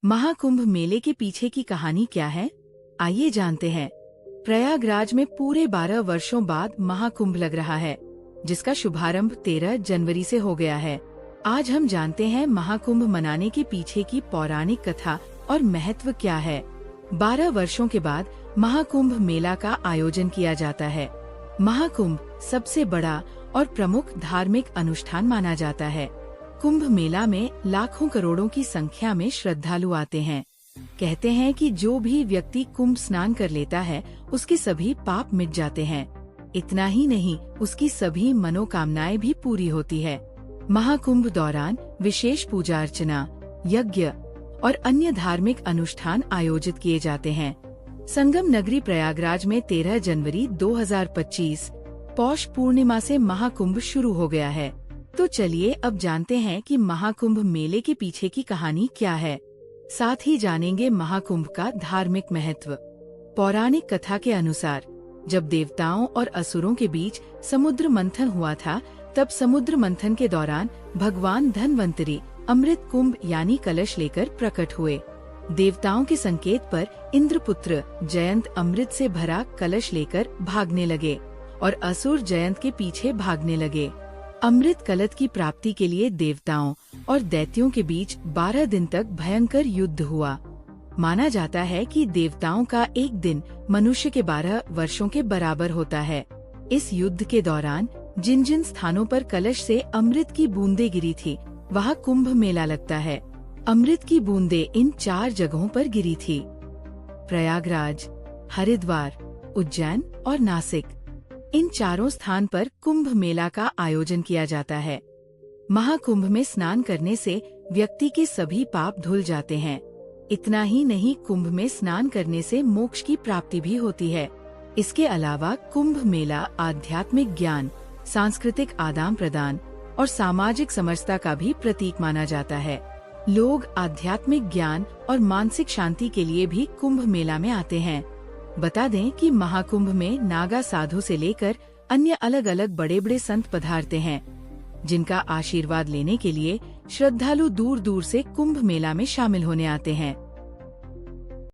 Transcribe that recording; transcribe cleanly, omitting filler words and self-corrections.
महाकुंभ मेले के पीछे की कहानी क्या है, आइए जानते हैं। प्रयागराज में पूरे 12 वर्षों बाद महाकुंभ लग रहा है, जिसका शुभारंभ 13 जनवरी से हो गया है। आज हम जानते हैं महाकुंभ मनाने के पीछे की पौराणिक कथा और महत्व क्या है। 12 वर्षों के बाद महाकुंभ मेला का आयोजन किया जाता है। महाकुंभ सबसे बड़ा और प्रमुख धार्मिक अनुष्ठान माना जाता है। कुंभ मेला में लाखों करोड़ों की संख्या में श्रद्धालु आते हैं। कहते हैं कि जो भी व्यक्ति कुंभ स्नान कर लेता है, उसके सभी पाप मिट जाते हैं। इतना ही नहीं, उसकी सभी मनोकामनाएं भी पूरी होती है। महाकुंभ दौरान विशेष पूजा अर्चना, यज्ञ और अन्य धार्मिक अनुष्ठान आयोजित किए जाते हैं। संगम नगरी प्रयागराज में 13 जनवरी 2025 पौष पूर्णिमा से महाकुंभ शुरू हो गया है। तो चलिए अब जानते हैं कि महाकुंभ मेले के पीछे की कहानी क्या है। साथ ही जानेंगे महाकुंभ का धार्मिक महत्व। पौराणिक कथा के अनुसार जब देवताओं और असुरों के बीच समुद्र मंथन हुआ था, तब समुद्र मंथन के दौरान भगवान धन्वंतरी अमृत कुंभ यानी कलश लेकर प्रकट हुए। देवताओं के संकेत पर इंद्रपुत्र जयंत अमृत से भरा कलश लेकर भागने लगे और असुर जयंत के पीछे भागने लगे। अमृत कलश की प्राप्ति के लिए देवताओं और दैत्यों के बीच 12 दिन तक भयंकर युद्ध हुआ। माना जाता है कि देवताओं का एक दिन मनुष्य के 12 वर्षों के बराबर होता है। इस युद्ध के दौरान जिन जिन स्थानों पर कलश से अमृत की बूंदें गिरी थी, वहाँ कुंभ मेला लगता है। अमृत की बूंदें इन 4 जगहों पर गिरी थी: प्रयागराज, हरिद्वार, उज्जैन और नासिक। इन चारों स्थान पर कुंभ मेला का आयोजन किया जाता है। महाकुंभ में स्नान करने से व्यक्ति के सभी पाप धुल जाते हैं। इतना ही नहीं, कुंभ में स्नान करने से मोक्ष की प्राप्ति भी होती है। इसके अलावा कुंभ मेला आध्यात्मिक ज्ञान, सांस्कृतिक आदान प्रदान और सामाजिक समरसता का भी प्रतीक माना जाता है। लोग आध्यात्मिक ज्ञान और मानसिक शांति के लिए भी कुंभ मेला में आते हैं। बता दें कि महाकुंभ में नागा साधु से लेकर अन्य अलग अलग बड़े बड़े संत पधारते हैं, जिनका आशीर्वाद लेने के लिए श्रद्धालु दूर दूर से कुंभ मेला में शामिल होने आते हैं।